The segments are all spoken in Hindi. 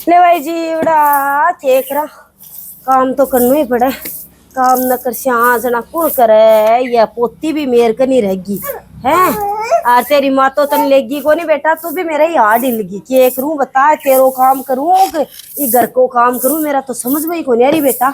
ले भाई जी उड़ा केक रहा काम तो करना ही पड़े। काम न कर श्या जना कौन करे या पोती भी मेर का नहीं रहेगी है। आ तेरी माँ तो तन लेगी को नहीं बेटा, तू भी मेरा ही हार्ड हिलगी। केक रू बता तेरो काम करूँ कि घर को काम करूँ, मेरा तो समझ में ही को नहीं आ रही बेटा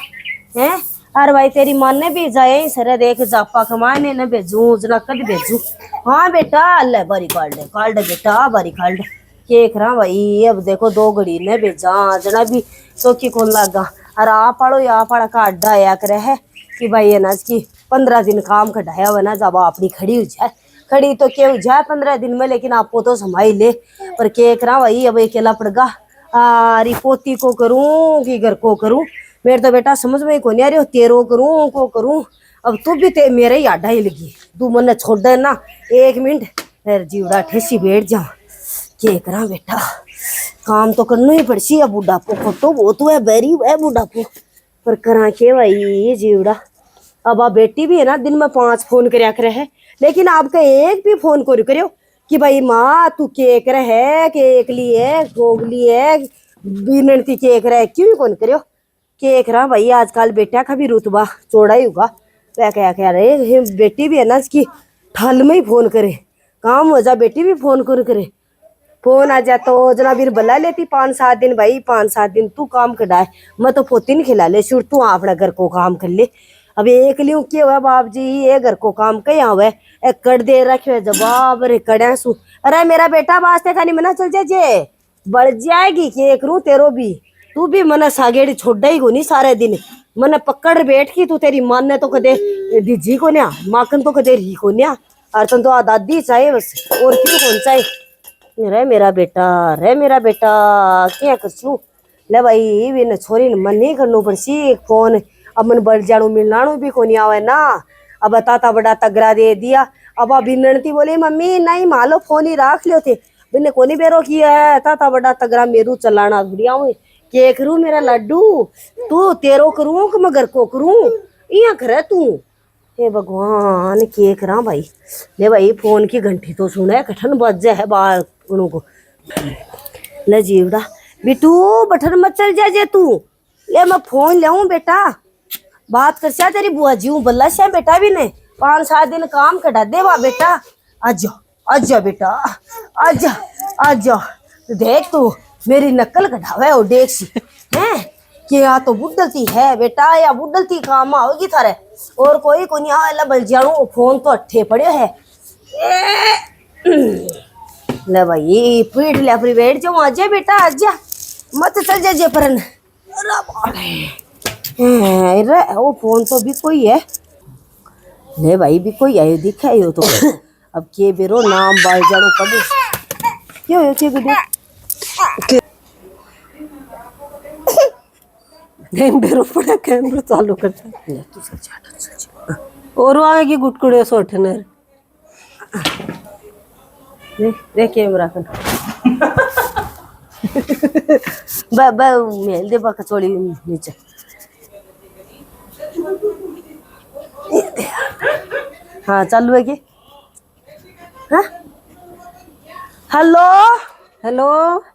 है। अरे भाई तेरी माँ ने भी जाए सर देख जापा कमाने न भेजू जना कद भेजू। हाँ बेटा अल्लाह बारी काट दे बेटा बारी काट दे केक रहा भाई। अब देखो दो घड़ी ने भेजा जना भी सोखी कौन लगा। और आप आड़ो या पाड़ा का अड्डा आया करे है कि भाई है ना इसकी 15 दिन काम कटाया हुआ ना, जब अपनी खड़ी हो जाए खड़ी तो क्या हो जाए 15 दिन में, लेकिन आपको तो संभाल ले। पर केक रहा भाई अब अकेला पड़गा। अरे पोती को करूं कि घर को करूं, मेरे तो बेटा समझ में को नहीं आ रही हो। तेरो करूं को करूं, अब तू भी ते मेरे ही आडा ही लगी। तू मन छोड़ दे ना 1 मिनट, फिर जीवड़ा ठेसी बैठ जा। क्या करा बेटा काम तो करना ही पड़सी। अब बुढ़ापो खटो वो तो है बैरी है बुढ़ापो, पर करा के भाई जीवड़ा। अब आप बेटी भी है ना दिन में 5 फोन करया करे है, लेकिन आपका एक भी फोन को करियो कि भाई माँ तू केक रहे केक लिए गोगली है बिनती केक रहे क्यों कौन करियो। केक रहा भाई आजकल बेटा का भी रुतबा चौड़ा ही होगा। वह क्या कह रहे बेटी भी है ना इसकी ठल में ही फोन करे, काम हो जा बेटी भी फोन कर करे। फोन आ जा तो जना भी बुला लेती 5-7 दिन भाई, 5-7 दिन तू काम कटाए मैं तो पोती नहीं खिला ले शुरू तू अपना घर को काम कर ले। अब एक लियो क्या हुआ बाप जी ये घर को काम कहीं हुआ कर दे रखे जवाब रे कड़े सु। अरे मेरा बेटा वास्ते खानी मना चल जाए बढ़ जाएगी कि एक रू तेरो भी। तू भी मना सागेड़ी छोड़ा ही को नहीं सारे दिन मन पकड़ बैठ की। तू तेरी मान ने तो कदे दीजी को न्या माकन तो कदे री को न्या और तुम तो दादी चाहिए बस और क्यों कौन चाहिए। रे मेरा बेटा क्या करछू। ले भाई बिन छोरी मन नहीं करनो पड़सी फोन। अब मन बढ़ जाणू मिलनाणू भी कोनी आवे ना। अब ताता बड़ा तगड़ा दे दिया। अब बिनती बोली मम्मी नहीं मालो फोन ही राख लियो थे बिने कोनी बेरो किया है। ताता बड़ा तगड़ा मेरू चलाना बढ़िया हुई के करूँ मेरा लड्डू। तू तेरो करूँ कि मैं घर को करूँ इया करे तू। हे भगवान के करा भाई। ले भाई फोन की घंटी तो सुने कठन बज है बाल को। ले जीवड़ा बिटू बटन मत चल जा तू। ले मैं फोन ले बेटा बात कर सा तेरी बुआ जी बल्ला से बेटा भी ने 5-7 दिन काम कटा दे वाह बेटा। आजा बेटा आजा आजा देख तू मेरी नकल कटावे और देख सी है कि या तो बुड्ढलती है बेटा या बुड्ढलती काम आओगी थारे और कोई को नहीं आला बल जाऊं। फोन तो अट्ठे पड़े है। ले भाई पीठ ले अपनी बैठ जाऊं। आजा बेटा आजा मत चल जा परन। अरे वो फोन तो भी कोई है। ले भाई भी कोई आयो दिखा यो तो। अब के बेरो नाम बाल जानो कब क्यों हो के गुडे बेरो पड़ा कैमरा चालू करता ले तू सच और आएगी गुटकुड़े सोठने रे कैमरा कर बा बा मेल दे बा कचौड़ी नीचे। हाँ चालू है कि हाँ हेलो हेलो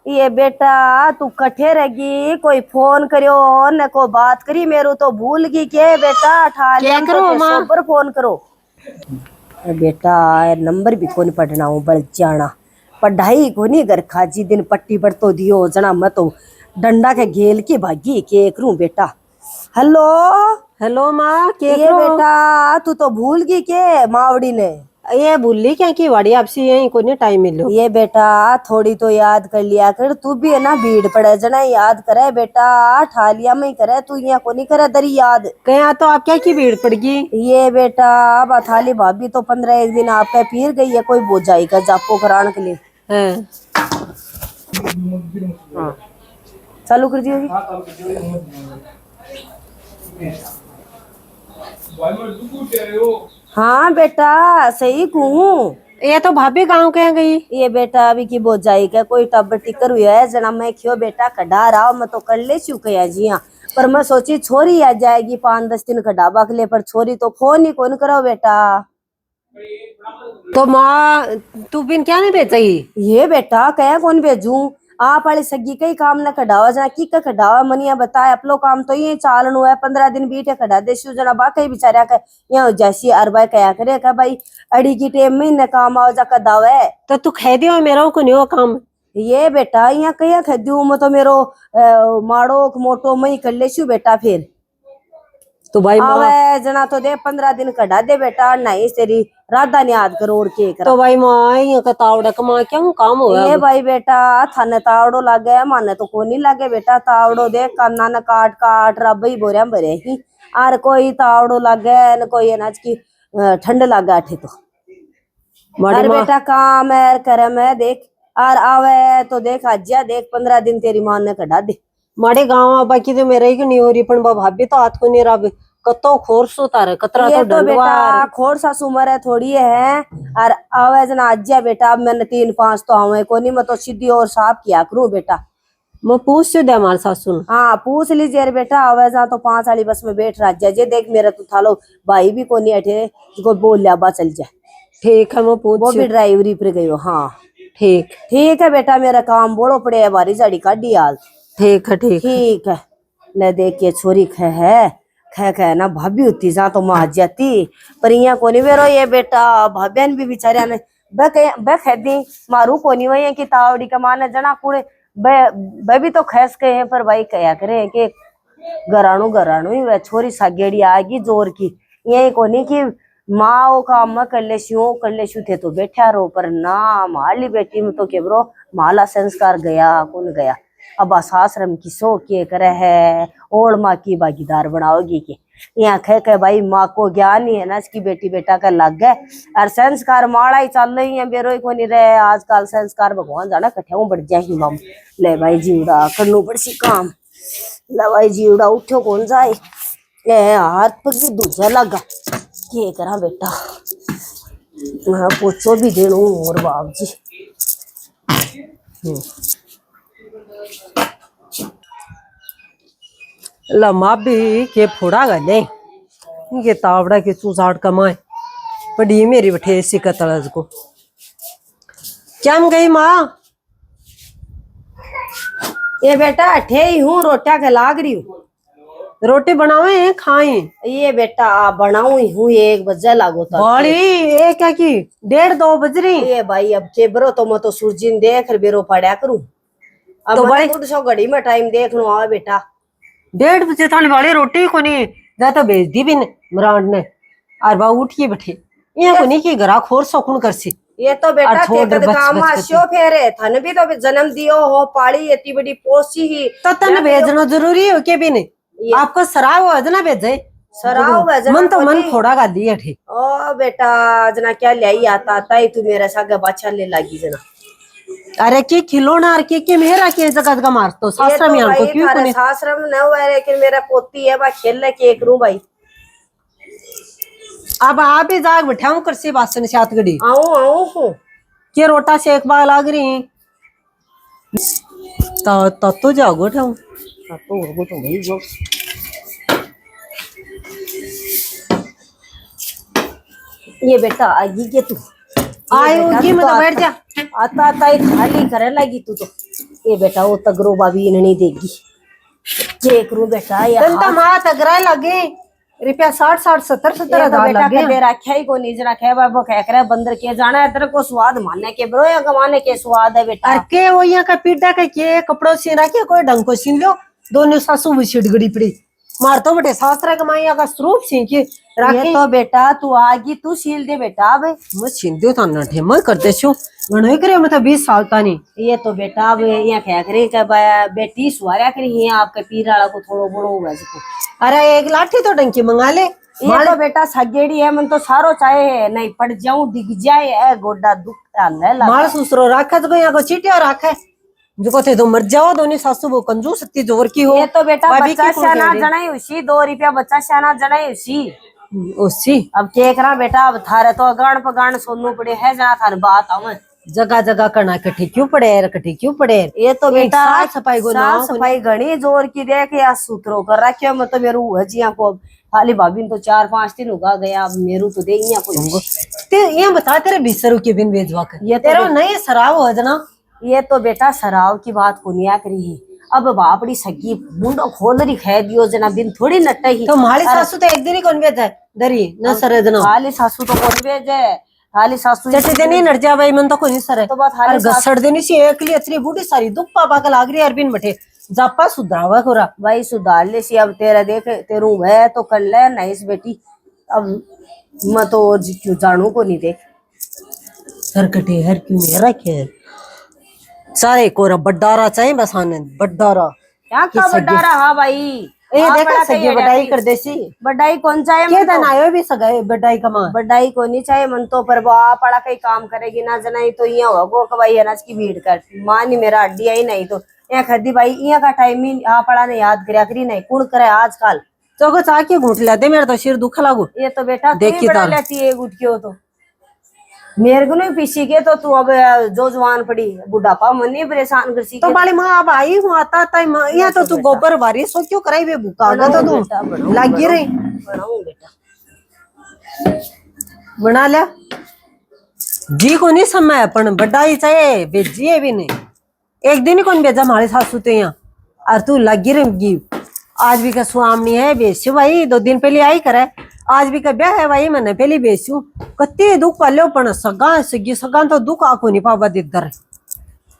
ये बेटा तू कठे रहेगी कोई फोन करियो न को बात करी मेरू तो भूल गई के बेटा ठा लिया करो मां पर फोन करो। बेटा नंबर भी कौन पढ़ना हूँ बढ़ जाना पढ़ाई को नहीं घर खाजी दिन पट्टी पर तो दियो जना मैं तो डंडा के घेल के भागी के करूं बेटा। हेलो हेलो माँ ये बेटा तू तो भूल गई के मावड़ी ने ये भूली क्या की वाड़ी आपसे यही को नहीं टाइम मिलो। ये बेटा थोड़ी तो याद कर लिया कर तू भी है ना भीड़ पड़े जना याद करे बेटा ठालिया में ही करे तू यहाँ को नहीं करे दरी याद कहीं तो आप क्या की भीड़ पड़गी। ये बेटा अब थाली भाभी तो 15 दिन आपका पीर गई है कोई बोझाई का जापो कराने के लिए है। हाँ चालू कर दियो हाँ बेटा सही कहूँ। ये तो भाभी गांव कह गई। ये बेटा अभी की बोझाई का कोई टब्बर टिकर हुआ है जना मैं क्यों बेटा कढ़ा रहा मैं तो कर ले चुका जी हाँ। पर मैं सोची छोरी आ जाएगी 5-10 दिन कढ़ाबा के लिए, पर छोरी तो फोन ही कौन करो बेटा। तो माँ तू बिन क्या नहीं भेजी। ये बेटा क्या कौन भेजू आप वाली सगी कई काम न कढ़ावा जना की का कढ़ावा मनिया बताए अपलो काम तो ये चालन हुआ है 15 दिन बीटे कढ़ा दे शु जना बाकी बिचारा का यहाँ जैसी अरबा कया करे का भाई अड़ी की टेम में न काम आओ जा कदावा है तो तू कह दियो मेरा को नहीं हो काम। ये बेटा यहाँ कया खद्यू मैं तो मेरो माड़ो मोटो मई कर ले शु बेटा फिर तो भाई माँ आवे जना तो दे 15 दिन कढ़ा दे बेटा नहीं तेरी राधा ने याद करोड़ के करा तो भाई माँ ये का तावड़ा कमा क्यों काम हो ये भाई बेटा थाने तावड़ो लागे माने तो कोनी लागे बेटा तावड़ो देख काना न काट काट रबई बोरिया भरे ही आर कोई तावड़ो लागे न कोई अनाज की ठंड लागे आठे तो अरे बेटा काम है करम है देख आर आवे तो देख आज्या देख 15 दिन तेरी मां ने कढ़ा दे मारे गाँव बाकी तो मेरे ही नहीं हो रही पण भाभी तो हाथ को नहीं रहा कतो खोरस होता रहे कतरा ये तो तो बेटा खोर सा उम्र है थोड़ी है और आवे जना आज्या बेटा अब मैंने 3-5 तो आवे कोनी मैं तो सीधी और साफ किया करूं बेटा मैं पूछ दे हमारे सासू हाँ पूछ लीजिए अरे बेटा आवे जा तो 5 वाली बस में बैठ राज्य जे देख मेरा तो थालो भाई भी कोनी अठे को बोल लिया बा चल जाए ठीक है मैं पूछ वो भी ड्राइवरी पर गई हो हाँ ठीक ठीक है बेटा मेरा काम बोलो पड़े है बारी साड़ी काटी हाल ठीक है ठीक है ले देख के छोरी खे ना भाभी होती जा तो मां जाती पर यहाँ कोनी वेरो ये बेटा भाभ्यान भी बिचारिया ने बे खेदी मारू कोनी वही की तावड़ी का माने जना कुड़े बे भी तो खैस के हैं पर भाई कया करे कि घराणु ही वह छोरी सागेड़ी आगी जोर की यही कोनी की माँ वो काम कर ले शू थे तो बैठा रो पर ना माली बेटी में तो के ब्रो माला संस्कार गया कौन गया अब सासरम की सो के करे है ओड़ माँ की भागीदार बनाओगी के यहाँ कह भाई माँ को ज्ञान ही है ना इसकी बेटी बेटा का लग गए और संस्कार माड़ा ही चल रही है बेरो को नहीं रहे आजकल संस्कार भगवान जाना कठिया बढ़ जाए ही मम ले भाई जीवड़ा करनू पड़सी काम ले भाई जीवड़ा उठो कौन जाए हाथ पर भी दूजा लगा के करा बेटा हाँ पोचो भी दे और बाप जी लम्मा भी के फोड़ा गले ये तावड़ा के चूसाट कमाए पड़ी मेरी बठे सी कतलज को क्या हम गई माँ ये बेटा अठे ही हूँ रोटिया के लाग रही हूँ रोटी बनावे खाए ये बेटा बनाऊ ही हूँ 1 बजे लागो था बड़ी ये क्या की 1:30-2 बज रही ये भाई अब के बरो तो मैं तो सूरजिन देख बेरो पड़ा करूँ अब तो मैं तो घड़ी में टाइम देख लो आ बेटा 1:30 बजे थाने वाली रोटी को नहीं जा तो भेज दी भी मरांड ने और बा उठ के बैठे ये को नहीं की घरा खोर सकुन कर सी ये तो बेटा तेकद काम आशो फेरे थन भी तो जन्म दियो हो पाली इतनी बड़ी पोसी ही तो तन भेजना जरूरी है के भी नहीं आपको सराव हो जना भेजे सराव मन तो मन फोड़ा का दिया थे ओ बेटा जना क्या ले आता ताई तू मेरे सागे बाछा ले लागी जना अरे के खिलौना और के मेरा के जगह का मार तो सासरा में हमको क्यों कोने सासरा में न हुआ लेकिन मेरा पोती है बा खेल ले के एक रू भाई अब आप ही जाग बैठाऊं कर से बासन से हाथ गड़ी आऊं के रोटा से एक बार लाग रही तो जागो ठाऊं तो वो तो भाई जो ये बेटा आगी के तू आयो की मत बैठ जा आता आता ही खाली करे लगी तू तो ये बेटा वो तगरो बाबी नहीं देगी चेक रू बेटा ये तंता मां तगरा लगे रुपया 60-70 हजार लगे बेटा रखा ही को नहीं जरा खे बाबा कह करे बंदर के जाना है तेरे को स्वाद मानने के ब्रो या कमाने के स्वाद है बेटा के वो यहाँ का पीटा के कपड़ों से रखे कोई ढंग को सीन लो दोनों सासू भी छिड़गड़ी पड़ी मार तो बेटे शास्त्र कमाइया का स्वरूप सीख के ये तो बेटा तू आगी तू सील दे बेटा अब मैं छीन दियो था ना मैं करते छू गणो करे मतलब 20 साल तानी ये तो बेटा अब यहाँ क्या करे बेटी सुहारा करी आपके पीर वाला को थोड़ा बड़ो हुआ इसको अरे एक लाठी तो डंकी मंगा ले ये तो बेटा सगेड़ी है मन तो सारो चाहे है नहीं पड़ जाऊं डिग जाए है गोडा दुख मार सुसरो राखा तो यहाँ को चीटिया राखा जो कहते तो मर जाओ दोनों सासू वो कंजूस सत्ती जोर की हो ये तो बेटा बच्चा शाना जनाई उसी 2 रुपया बच्चा शाना जनाई उसी अब के करा बेटा अब थारे तो गान पर गान सुननु पड़े है जना थार बात आवे जगह जगह करना कठी क्यों पड़े ये तो बेटा साफ सफाई घनी जोर की देख या सूत्रों कर रखे मैं तो मेरू हजिया को खाली भाभी तो 4-5 दिन उगा गया अब मेरू तो दे को ते ये बता तेरे 20 रुपये बिन भेजवा कर ये तेरा नहीं सराव हो जना ये तो बेटा सराव की बात कुनिया करी है। अब बापड़ी सगी मुंडो खोल रही खे दियो जना बिन थोड़ी नट ही। तो हमारी सासू तो एक दिन ही कौन भेजा दरी न सर दनो खाली सासू तो कौन भेजे, खाली सासू चटे देनी नट जा भाई मन तो कोनी सर तो बात और हाली गसड़ देनी सी एकली अतरी बूढ़ी सारी दुख पापा का लाग रही अरबिन बटे जापा सुधरावा कोरा भाई सुधार ले सी। अब तेरा देख तेरू है तो कर ले नहीं इस बेटी। अब मैं तो क्यों जानू को नहीं देख हर कटे हर क्यों मेरा खेल सारे कोरा बड्डारा चाहिए बस आने बड्डारा क्या का बड़ा रहा भाई। ए देखा सगे बटाई कर देसी बड़ाई कौन चाहे के दिन आयो भी सगाए बटाई कमा बड़ाई को नहीं चाहे मन तो पर वो आ पड़ा कहीं काम करेगी ना जना तो ये होगो कि भाई अनाज की भीड़ कर मां नहीं मेरा अड्डी आई नहीं तो यहाँ खदी भाई यहाँ का टाइम ही आ पड़ा ने याद करया करी नहीं कुण करे आजकल चौको चाके घूट लेते मेरा तो सिर दुख लागू ये तो बेटा देखी बड़ा लेती है उठ के हो तो मेरे को नहीं पीछी के तो तू अब जो जवान पड़ी बुढ़ापा मन नहीं परेशान कर सी तो बाली माँ अब आई हूँ आता तय यहाँ तो तू गोबर बारी सो क्यों कराई बे भूखा होगा तो तू लगी रही बनाऊं बेटा बना लिया जी को नहीं समय अपन बड्डाई चाहिए भेजिए भी नहीं एक दिन ही कौन भेजा हमारे सासू तो यहाँ और तू लगी रहेगी आज भी का सुहामनी है बेचू भाई 2 दिन पहले आई करे आज भी का ब्याह है भाई मैंने पहले बेचू कत्ते दुख पालो पण सगा सगी सगा तो दुख आको नहीं पावा दिदर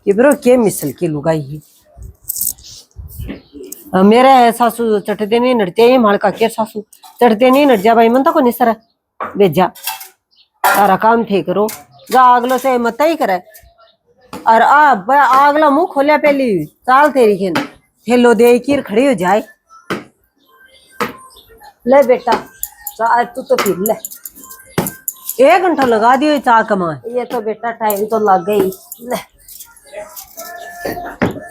ये ब्रो के मिसल के लुगाई ही मेरे सासू चटते नहीं नड़ते ही माल का के सासू चटते नहीं नट जा भाई मन तो को नहीं सर भेजा सारा काम थे करो जा अगलो से मत ही करे और अगला मुंह खोलिया पहली चाल तेरी खेन थेलो दे की खड़ी हो जाए ले बेटा चाय तू तो पी ले 1 घंटा लगा दियो चाय कमा ये तो बेटा टाइम तो लग गई ले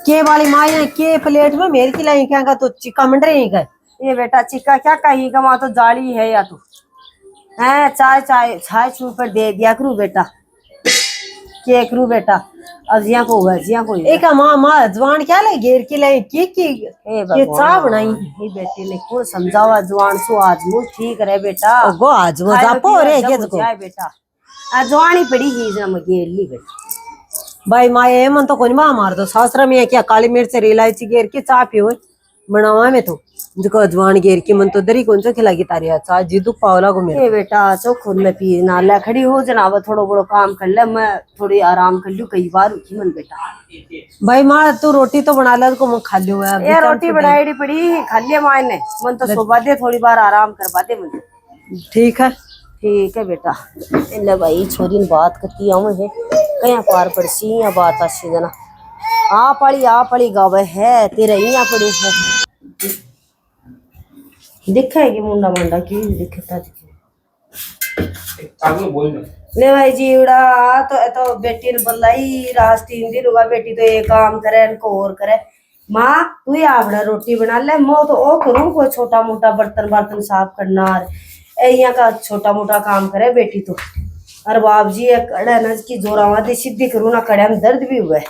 के वाली माँ के प्लेट में मेरे की लाई क्या तो चिक्का मंड रही है ये बेटा चिक्का क्या कही का वहां तो जाली है या तू है चाय चाय चाय छू पर दे दिया करू बेटा के करू बेटा अजिया को भजिया को एक माँ जवान क्या ले घेर के लाई ये चाय बनाई ये बेटी ने कौन समझावा जवान सो आज मुझ ठीक रहे बेटा गो आज मजा पो रे के जाए बेटा आज जवान ही पड़ी ही जम घेर ली बेटा भाई माँ ये मन तो कोई माँ मार दो सासरा में क्या काली मिर्च इलायची घेर के चाय पियो बनावा में तो जिको जवान घेर की मन तो दरी कौन सा खिलागी तारी चाय जी दुख पावला को मेरे बेटा चो खुद में पी ना ले खड़ी हो जनाब थोड़ा बड़ो काम कर ले मैं थोड़ी आराम कर लूं कई बार उठी मन बेटा भाई माँ तू रोटी तो बना ले को मैं खा लियो है ये रोटी बनाई पड़ी खा लिया माँ ने मन तो सुबह दे थोड़ी बार आराम करवा दे मुझे ठीक है बेटा ले भाई छोरी ने बात करती आऊं है कहीं पार पड़सी या बात अच्छी जना आ पड़ी गावे है तेरे यहाँ पड़ी है दिखेगी मुंडा मंडा की दिखता ले भाई जी उड़ा तो बेटी ने बोलाई रात 3 दिन होगा बेटी तो ये काम करे इनको और करे माँ तू ही आपने रोटी बना ले मैं तो ओ करूँ कोई छोटा मोटा बर्तन साफ करना यहाँ का छोटा मोटा काम करे बेटी तो अरे बाप जी कड़ा न की जोरा सीधी करूँ ना कड़ा में दर्द भी हुआ है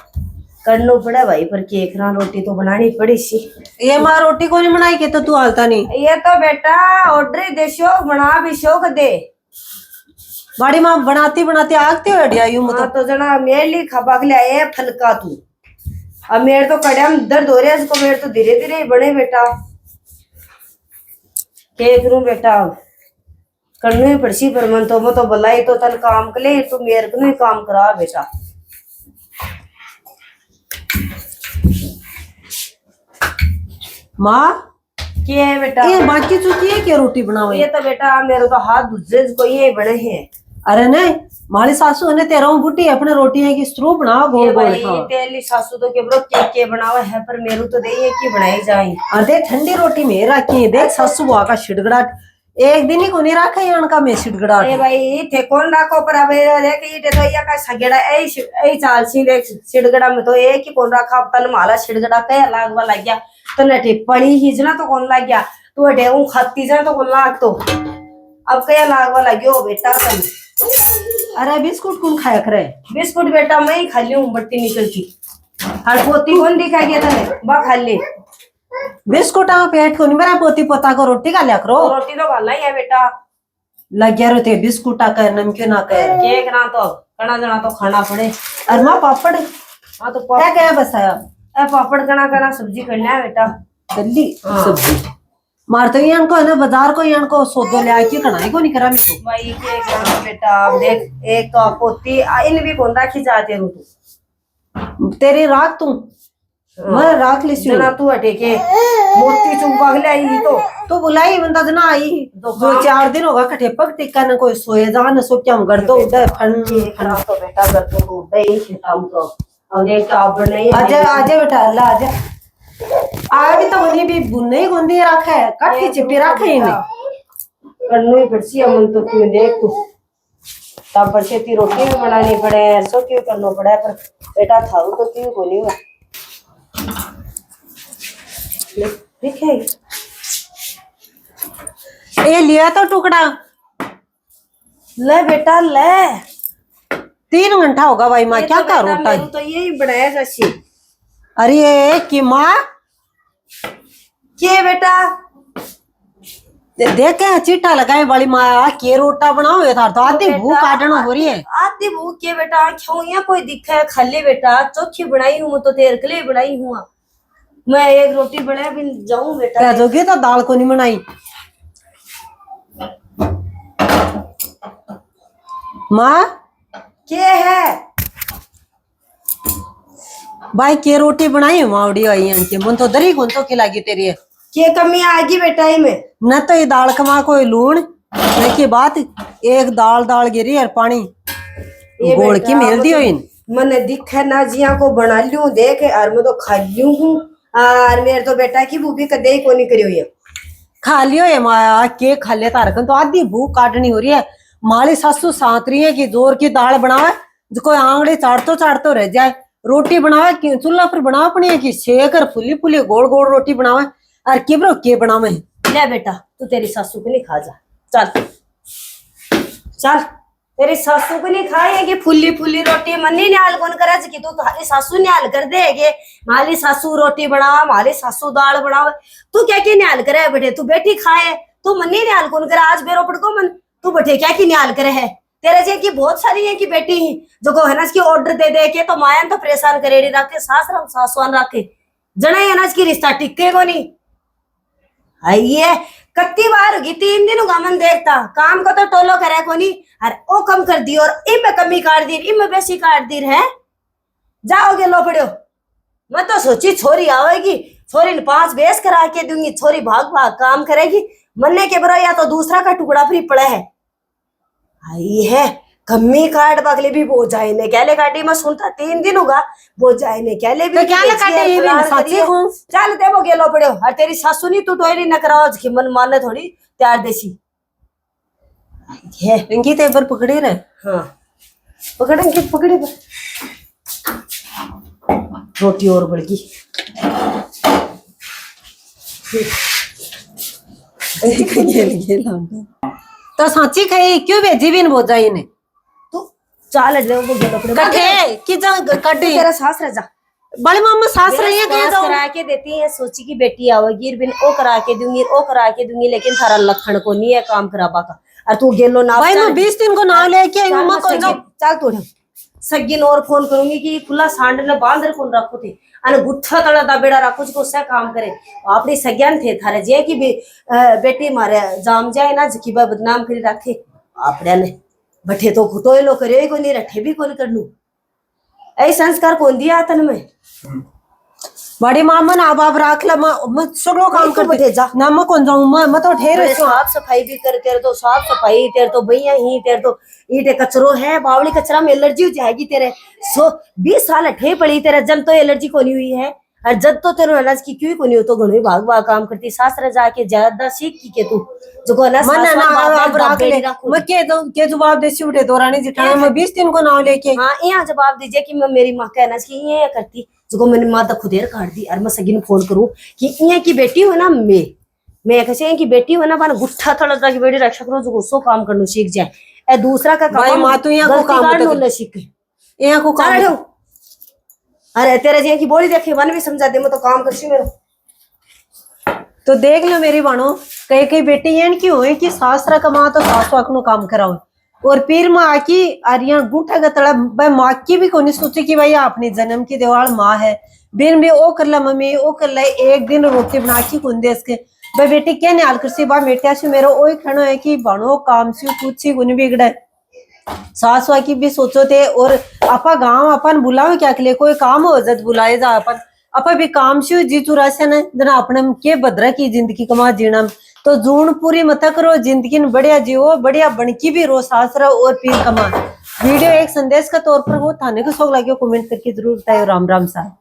करना पड़ा भाई पर केक ना रोटी तो बनानी पड़ी सी ये माँ रोटी को नहीं बनाई के तो तू हालता नहीं ये तो बेटा ऑर्डर दे शोक बना भी शोक दे बड़ी माँ बनाती बनाती आगते हो अडिया यूं मतलब तो जना मेरे लिए खबा के लिए फलका तू अब मेरे तो कड़ा में दर्द हो रहा है इसको मेरे तो धीरे धीरे ही बने बेटा केक रू बेटा करनी ही पड़सी पर मन तो मैं तो बुलाई तो तन काम के लिए तू मेरे को नहीं काम करा बेटा माँ क्या है बेटा ये बाकी चुकी है क्या रोटी बनाओ ये तो बेटा मेरे तो हाथ दूसरे को ये बने हैं अरे नहीं मारी सासू ने तेरा बुटी अपने रोटी है कि स्ट्रू बनाओ गोल गोल तेली सासू तो केबरो के बनावा है पर मेरू तो दे की बनाई जाए अरे ठंडी रोटी में रखी देख सासू बुआ का छिड़गड़ाट एक दिन ही को नहीं रखा है का में छिड़गड़ाट ए भाई थे कौन रखो पर अब देख ये तो या का सगेड़ा ए चाल सी देख छिड़गड़ा में तो एक ही कौन रखा तन माला छिड़गड़ा के लागवा लग गया तो नटे पड़ी ही जना तो कौन लग गया तू डेऊ खत्ती जा तो कौन लाग तो अब क्या लागवा लग्यो बेटा तन अरे बिस्कुट कौन खाया करे बिस्कुट बेटा मैं ही खा लियो बट्टी निकलती हर पोती कौन दिखाई गया तने बा खा ले बिस्कुट पेट को नहीं मेरा पोती पोता को रोटी का लिया करो रोटी तो वाला ही है बेटा लग गया रोते बिस्कुट का नमकीन ना कर केक ना तो कणा जना तो खाना पड़े अरे माँ पापड़ हाँ तो क्या क्या बसाया पापड़ कना कना सब्जी करना है बेटा। दल्ली सब्जी मार तो यान को है ना बाजार को यान को सौदो ले आके कढ़ाई को नहीं करा मैं तो भाई के करना बेटा। अब देख एक तो पोती इन भी कौन राखी जाते रू तू तेरी राख तू मैं राख ली जना तू हटे के मोती चुप पगले आई तो बुलाई बंदा जना आई दो 4 दिन होगा कटे पक टिक्का न कोई सोए जा न सो क्या कर दो उधर फन खड़ा तो बेटा कर तो दे हम तो और एक अब नहीं आजा आजा बेटा अल्लाह आजा आगे तो उन्हें भी बुनने गोंदी रखा है काठी चिपी रखा है इन्हें करनो ही पड़सी अमन तो तू देख तू तब पर खेती रोटी भी बनानी पड़े सो क्यों करना पड़ा पर बेटा थारू तो क्यों को नहीं हुआ ठीक है ये लिया तो टुकड़ा ले बेटा ले 3 घंटा होगा भाई माँ क्या कर रोटा तो यही बनाया जैसी अरे कि माँ के बेटा देख के चिट्टा लगाए वाली माँ के रोटा बनाओ ये थार तो आधी भूख काटना हो रही है आधी भूख के बेटा क्यों यहाँ कोई दिखा है खाली बेटा चोखी बनाई हूँ तो तेरे के लिए बनाई हूँ मैं एक रोटी बना भी जाऊं बेटा क्या जोगी तो दाल को नहीं बनाई माँ के है भाई के रोटी बनाई मावड़ी आई के मन तो दरी कौन तो खिलागी तेरी है के कमी आएगी बेटा ही में न तो ये दाल कमा कोई लूण न की बात एक दाल दाल गिरी और पानी गोल की मेल दी हुई मैंने दिखा ना जिया को बना लूं देख और मैं तो खा लूं हूँ और मेरे तो बेटा की भूखी कदे ही को नहीं करी हुई है खा लियो ये माया के खा ले तारकन तो आधी भूख काटनी हो रही है माली सासू सात रही है कि जोर की दाल बनावे जो कोई आंगड़ी चाटतो रह जाए रोटी बनावे कि चूल्हा पर बनावे पड़ी है कि सेकर फुली फुली गोल गोल रोटी बनावे और किबरो के बनावे ले बेटा तू तेरी सासू को नहीं खा जा चल चल तेरी सासू को नहीं खाएगी फुल्ली फुल्ली रोटी मन्नी न्याल कौन करे कि तू तुम्हारी सासू न्याल कर देगे माली सासू रोटी बनावा माली सासू दाल बनावे तू क्या की न्याल करे बेटे तू बेटी खाए तू मन्नी न्याल कौन करे आज बेरो पड़ को मन तू बैठे क्या की न्याल करे है तेरे जे की बहुत सारी है कि बेटी ही जो को है ना इसकी ऑर्डर दे दे के तो मायन तो परेशान करेड़ी रखे सासरम सासवान रखे जना है ना इसकी रिश्ता टिके को नहीं आइए कत्ती बार होगी 3 दिन होगा मन देखता काम को तो टोलो करे को नहीं अरे ओ कम कर दी और इम कमी काट दी इम बेसी काट दी है जाओगे लो पड़ो मैं तो सोची छोरी आवेगी छोरी ने 5 बेस करा के दूंगी छोरी भाग भाग काम करेगी मन्ने के बरो या तो दूसरा का टुकड़ा फ्री पड़ा है आई है कमी काट बगले भी वो जाए ने कैले काटी मैं सुनता 3 दिन होगा वो जाए ने कैले भी तो क्या काटे ये भी साची हूं चल ते वो गेलो पड़ो और तेरी सासू नहीं तू टोयरी न कराओ कि मन माने थोड़ी तैयार देसी है इनकी तो एक बार पकड़े रहे हाँ पकड़ेंगे पकड़े रोटी और बढ़गी तो साची खाई क्यों भेजी भी बोझ जाई ने तू चाल ले वो गेलो पड़ो कटे कि जा कटे तेरा सास रह जा बड़े मामा सास रही है क्या करा के देती है सोची की बेटी आवेगी बिन ओ करा के दूंगी ओ करा के दूंगी लेकिन थारा लखन को नहीं है काम कराबा का और तू गेलो ना भाई मैं 20 दिन को नाम लेके आई मम्मा को जाओ चल तोड़ सगिन और फोन करूंगी कि खुला सांड ने बांध कौन रखो थे अने गुट्ठा तड़ा दबेड़ा रखो जो से काम करे अपनी सज्ञान थे थारे जे की बेटी मारे जाम जाए ना जकी बदनाम करी रखे आपड़े ने बठे तो घुटोए लो करे को नहीं रखे भी कोन करनू ऐ संस्कार कौन दिया तन में बड़ी मामा ना आप राख ला मैं सगलो काम कर बैठे जा ना मैं कौन जाऊं मैं तो ठहरे साफ सफाई भी कर तेरे तो साफ सफाई तेरे तो भैया ही तेरे तो ईटे कचरो है बावली कचरा में एलर्जी हो जाएगी तेरे 20 साल ठे पड़ी तेरे जन तो एलर्जी को नहीं हुई है और जब तो तेरे अनाज की क्यों को नहीं हो तो घणो भाग भाग काम करती सास रह जाके ज्यादा सीख की के तू जो को अनाज मन ना आप राख ले मैं के जवाब देसी उठे दौरानी जिठाने मैं 20 दिन को नाम लेके हां यहां जवाब दीजिए कि मैं मेरी मां का अनाज की ये करती जो मैंने माता खुदेर काट दी और मैं सगी फोन करूं कि इं की बेटी हो ना मैं कैसे की बेटी हो ना बन गुट्ठा थड़ा की बेटी रक्षा करो जो सो काम करनो सीख जाए ए दूसरा का काम मां तू यहां को काम तो सीख यहां को काम अरे तेरे जी की बोली देखे वन भी समझा दे मैं तो काम करसी मेरा तो देख लो मेरी बाणो कई कई बेटी एन की होए कि सासरा कमा तो सासू आखनो काम कराओ और फिर माँ की अरिया गुठा गतड़ा भाई माँ की भी कोनी सोचे कि भाई अपनी जन्म की देवाल माँ है बिन भी ओ कर ला मम्मी ओ कर ला एक दिन रोटी बना की कुन दे इसके भाई बेटी क्या निहाल कर सी बा बेटिया से मेरो ओई खनो है कि बनो काम से कुछ ही गुन बिगड़े सास वा की भी सोचो थे और आपा गांव अपन बुलाओ क्या के लिए कोई काम हो जत बुलाए जा अपन अपा भी काम से जी चुरासे न जना अपने के बदरा की जिंदगी कमा जीना तो जून पूरी मत करो जिंदगी न बढ़िया जियो बढ़िया बनकी भी रो सास रहो और फिर कमा वीडियो एक संदेश का तौर पर हो थाने को शौक लगे कमेंट करके जरूर बताइए राम राम साहब।